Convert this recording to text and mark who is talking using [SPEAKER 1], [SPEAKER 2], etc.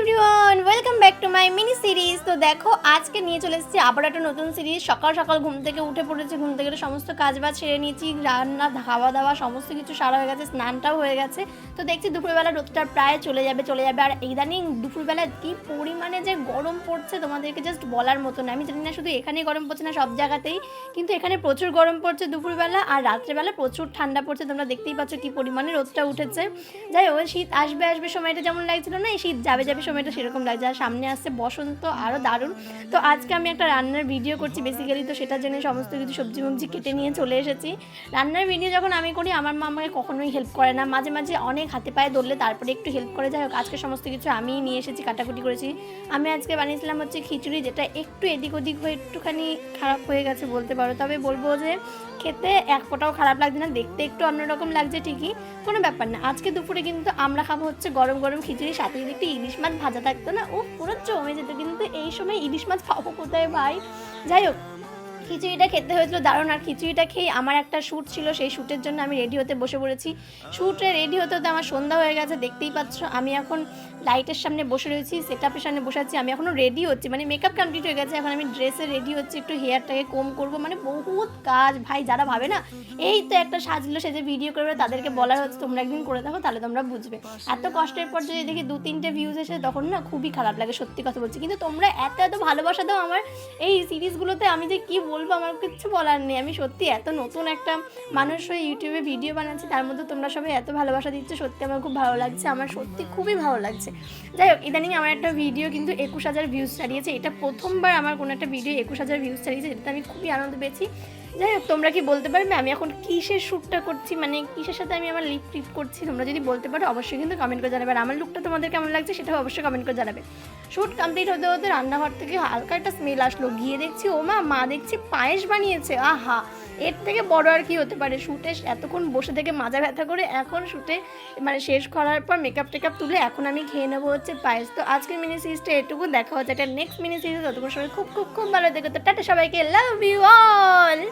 [SPEAKER 1] Everyone, welcome back to my mini series. তো দেখো আজকে নিয়ে চলে এসেছি আবার একটা নতুন সিরিজ। সকাল সকাল ঘুম থেকে উঠে পড়েছি, ঘুম থেকে সমস্ত কাজ বাজ সেরে নিয়েছি, রান্না খাওয়া দাওয়া সমস্ত কিছু সারা হয়ে গেছে, স্নানটাও হয়ে গেছে। তো দেখছি দুপুরবেলা রোদটা প্রায় চলে যাবে। আর ইদানিং দুপুরবেলা কী পরিমাণে যে গরম পড়ছে তোমাদেরকে জাস্ট বলার মতো না। আমি জানি না শুধু এখানেই গরম পড়ছে না সব জায়গাতেই, কিন্তু এখানে প্রচুর গরম পড়ছে দুপুরবেলা, আর রাত্রেবেলা প্রচুর ঠান্ডা পড়ছে। তোমরা দেখতেই পাচ্ছ কী পরিমাণে রোদটা উঠেছে। যাই হোক, শীত আসবে আসবে সময়টা যেমন লাগছিল না, এই শীত যাবে যাবে সময়টা সেরকম লাগছে। আর সামনে আসছে বসন্ত, আরও দারুণ। তো আজকে আমি একটা রান্নার ভিডিও করছি বেসিক্যালি, তো সেটার জন্য সমস্ত কিছু সবজি মবজি কেটে নিয়ে চলে এসেছি। রান্নার ভিডিও যখন আমি করি আমার মা আমাকে কখনোই হেল্প করে না, মাঝে মাঝে অনেক হাতে পায়ে ধরলে তারপরে একটু হেল্প করে। যাই হোক, আজকে সমস্ত কিছু আমিই নিয়ে এসেছি, কাটাকুটি করেছি। আমি আজকে বানিয়েছিলাম হচ্ছে খিচুড়ি, যেটা একটু এদিক ওদিক হয়ে একটুখানি খারাপ হয়ে গেছে বলতে পারো। তবে বলবো যে খেতে এক ফোঁটাও খারাপ লাগছে না, দেখতে একটু অন্যরকম লাগছে ঠিকই, কোনো ব্যাপার না। আজকে দুপুরে কিন্তু আমরা খাবো হচ্ছে গরম গরম খিচুড়ি, সাথে যদি একটু ইলিশ মাছ ভাজা থাকতো না, ও পুরো জমে যেত। কিন্তু এই সময় ইলিশ মাছ পাবো কোথায় ভাই? যাই হোক, খিচুড়িটা খেতে হয়েছিল দারুণ। আর খিচুড়িটা খেয়ে আমার একটা শ্যুট ছিল, সেই শ্যুটের জন্য আমি রেডি হতে বসে পড়েছি। শ্যুটে রেডি হতে হতে আমার সন্ধ্যা হয়ে গেছে, দেখতেই পাচ্ছ। আমি এখন লাইটের সামনে বসে রয়েছি, সেট আপের সামনে বসে আছি। আমি এখনও রেডি হচ্ছি, মানে মেকআপ কমপ্লিট হয়ে গেছে, এখন আমি ড্রেসে রেডি হচ্ছি, একটু হেয়ারটাকে কম করবো, মানে বহুত কাজ ভাই। যারা ভাবে না এই তো একটা সাজলো সেজে ভিডিও করবে, তাদেরকে বলার হচ্ছে তোমরা একদিন করে দেখো, তাহলে তোমরা বুঝবে। এত কষ্টের পর যদি দেখি 2-3টে ভিউজ এসে, তখন না খুবই খারাপ লাগে, সত্যি কথা বলছি। কিন্তু তোমরা এত এত ভালোবাসা দাও আমার এই সিরিজগুলোতে, আমি যে কী বলবো, আমার কিচ্ছু বলার নেই। আমি সত্যি এত নতুন একটা মানুষ হয়ে ইউটিউবে ভিডিও বানাচ্ছি, তার মধ্যে তোমরা সবাই এত ভালোবাসা দিচ্ছ, সত্যি আমার খুব ভালো লাগছে, আমার সত্যি খুবই ভালো লাগছে। যাই হোক, ইদানিং আমার একটা ভিডিও কিন্তু 21,000 ভিউজ ছাড়িয়েছে। এটা প্রথমবার আমার কোনো একটা ভিডিও 21,000 ভিউজ ছাড়িয়েছে, যেটাতে আমি খুবই আনন্দ পেয়েছি। যাই হোক, তোমরা কি বলতে পারবে আমি এখন কিসের শ্যুটটা করছি, মানে কিসের সাথে আমি আমার লিপ টিপ করছি? তোমরা যদি বলতে পারো অবশ্যই কিন্তু কমেন্ট করে জানাবে। আর আমার লুকটা তোমাদের কেমন লাগছে সেটাও অবশ্যই কমেন্ট করে জানাবে। শ্যুট কমপ্লিট হতে হতে রান্নাঘর থেকে হালকা একটা স্মেল আসলো, গিয়ে দেখছি ও মা দেখছি পায়েস বানিয়েছে। আহা, এর থেকে বড় আর কি হতে পারে? শ্যুটে এতক্ষণ বসে থেকে মাজা ব্যথা করে এখন শ্যুটে মানে শেষ করার পর মেকআপ টেকআপ তুলে এখন আমি খেয়ে নেবো হচ্ছে পায়েস। তো আজকের মিনি সিরিজটা এটুকু, দেখা হচ্ছে একটা নেক্সট মিনি সিরিজ। ততক্ষণ সবাই খুব খুব খুব ভালো দেখো। তো টাটা সবাইকে, লাভ ইউ অল।